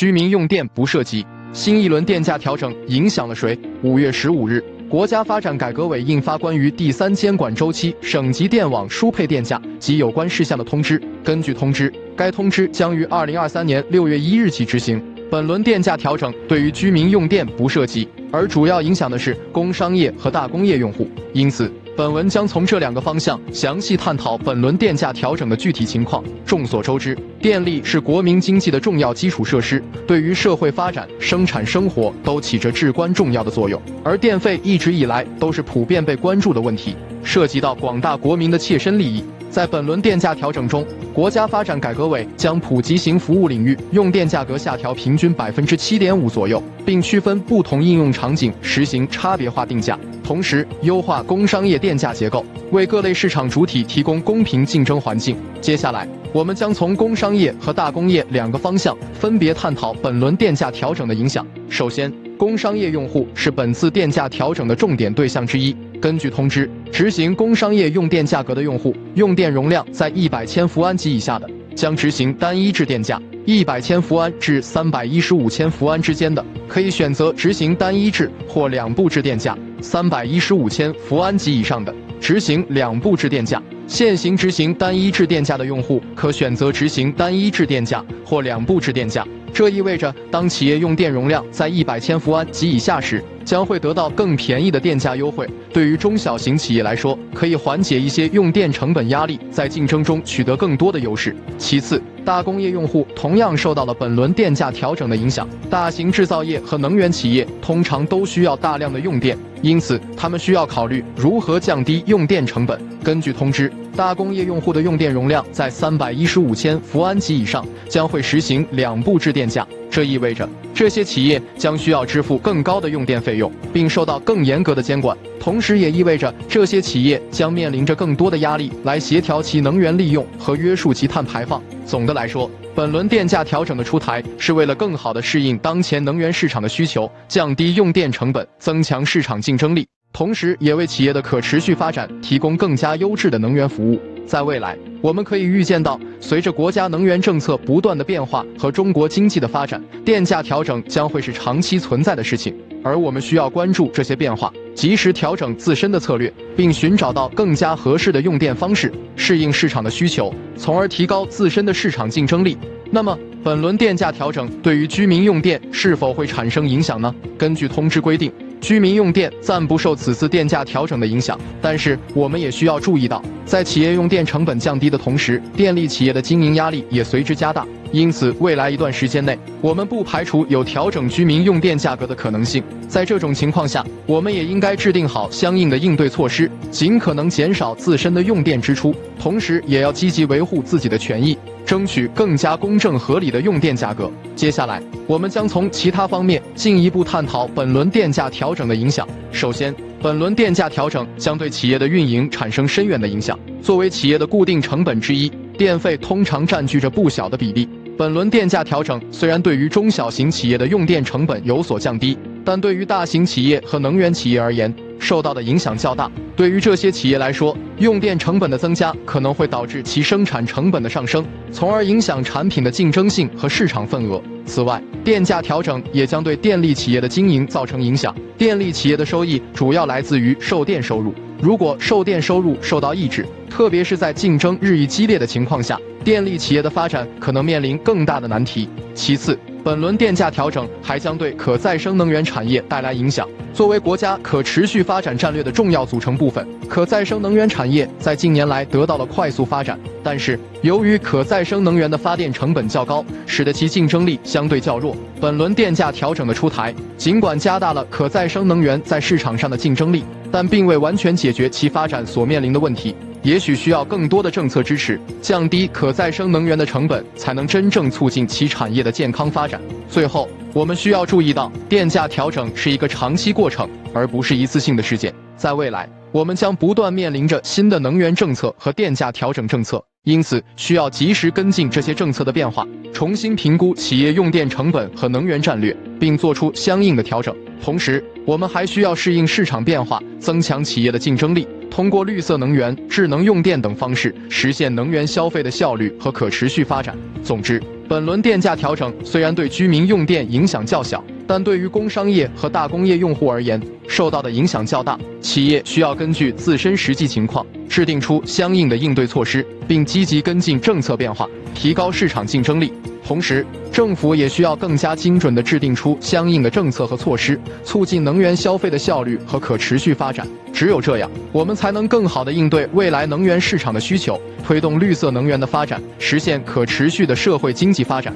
居民用电不涉及。新一轮电价调整影响了谁？5月15日，国家发展改革委印发关于第3监管周期省级电网输配电价及有关事项的通知。根据通知，该通知将于2023年6月1日起执行。本轮电价调整对于居民用电不涉及，而主要影响的是工商业和大工业用户。因此，本文将从这2个方向详细探讨本轮电价调整的具体情况。众所周知，电力是国民经济的重要基础设施，对于社会发展、生产生活都起着至关重要的作用。而电费一直以来都是普遍被关注的问题，涉及到广大国民的切身利益。在本轮电价调整中，国家发展改革委将普及型服务领域用电价格下调平均7.5%左右，并区分不同应用场景实行差别化定价，同时优化工商业电价结构，为各类市场主体提供公平竞争环境。接下来，我们将从工商业和大工业2个方向分别探讨本轮电价调整的影响。首先，工商业用户是本次电价调整的重点对象之一。根据通知，执行工商业用电价格的用户，用电容量在100千伏安及以下的，将执行单一制电价；100千伏安至315千伏安之间的，可以选择执行单一制或2步制电价；315千伏安及以上的，执行2步制电价。现行执行单一制电价的用户，可选择执行单一制电价或2步制电价。这意味着，当企业用电容量在100千伏安及以下时，将会得到更便宜的电价优惠。对于中小型企业来说，可以缓解一些用电成本压力，在竞争中取得更多的优势。其次，大工业用户同样受到了本轮电价调整的影响。大型制造业和能源企业通常都需要大量的用电，因此他们需要考虑如何降低用电成本。根据通知，大工业用户的用电容量在315千伏安及以上，将会实行2步制电价。这意味着这些企业将需要支付更高的用电费用，并受到更严格的监管。同时也意味着这些企业将面临着更多的压力来协调其能源利用和约束其碳排放。总的来说，本轮电价调整的出台是为了更好地适应当前能源市场的需求，降低用电成本，增强市场竞争力，同时也为企业的可持续发展提供更加优质的能源服务。在未来，我们可以预见到，随着国家能源政策不断的变化和中国经济的发展，电价调整将会是长期存在的事情，而我们需要关注这些变化，及时调整自身的策略，并寻找到更加合适的用电方式，适应市场的需求，从而提高自身的市场竞争力。那么，本轮电价调整对于居民用电是否会产生影响呢？根据通知规定，居民用电暂不受此次电价调整的影响，但是我们也需要注意到，在企业用电成本降低的同时，电力企业的经营压力也随之加大。因此，未来一段时间内，我们不排除有调整居民用电价格的可能性。在这种情况下，我们也应该制定好相应的应对措施，尽可能减少自身的用电支出，同时也要积极维护自己的权益，争取更加公正合理的用电价格。接下来，我们将从其他方面进一步探讨本轮电价调整的影响。首先，本轮电价调整将对企业的运营产生深远的影响。作为企业的固定成本之一，电费通常占据着不小的比例。本轮电价调整虽然对于中小型企业的用电成本有所降低，但对于大型企业和能源企业而言，受到的影响较大。对于这些企业来说，用电成本的增加可能会导致其生产成本的上升，从而影响产品的竞争性和市场份额。此外，电价调整也将对电力企业的经营造成影响。电力企业的收益主要来自于售电收入，如果售电收入受到抑制，特别是在竞争日益激烈的情况下，电力企业的发展可能面临更大的难题。其次，本轮电价调整还将对可再生能源产业带来影响。作为国家可持续发展战略的重要组成部分，可再生能源产业在近年来得到了快速发展。但是，由于可再生能源的发电成本较高，使得其竞争力相对较弱。本轮电价调整的出台，尽管加大了可再生能源在市场上的竞争力，但并未完全解决其发展所面临的问题。也许需要更多的政策支持，降低可再生能源的成本，才能真正促进其产业的健康发展。最后，我们需要注意到，电价调整是一个长期过程，而不是一次性的事件。在未来，我们将不断面临着新的能源政策和电价调整政策，因此需要及时跟进这些政策的变化，重新评估企业用电成本和能源战略，并做出相应的调整。同时，我们还需要适应市场变化，增强企业的竞争力，通过绿色能源、智能用电等方式，实现能源消费的效率和可持续发展。总之，本轮电价调整虽然对居民用电影响较小，但对于工商业和大工业用户而言，受到的影响较大。企业需要根据自身实际情况，制定出相应的应对措施，并积极跟进政策变化，提高市场竞争力。同时，政府也需要更加精准地制定出相应的政策和措施，促进能源消费的效率和可持续发展。只有这样，我们才能更好地应对未来能源市场的需求，推动绿色能源的发展，实现可持续的社会经济发展。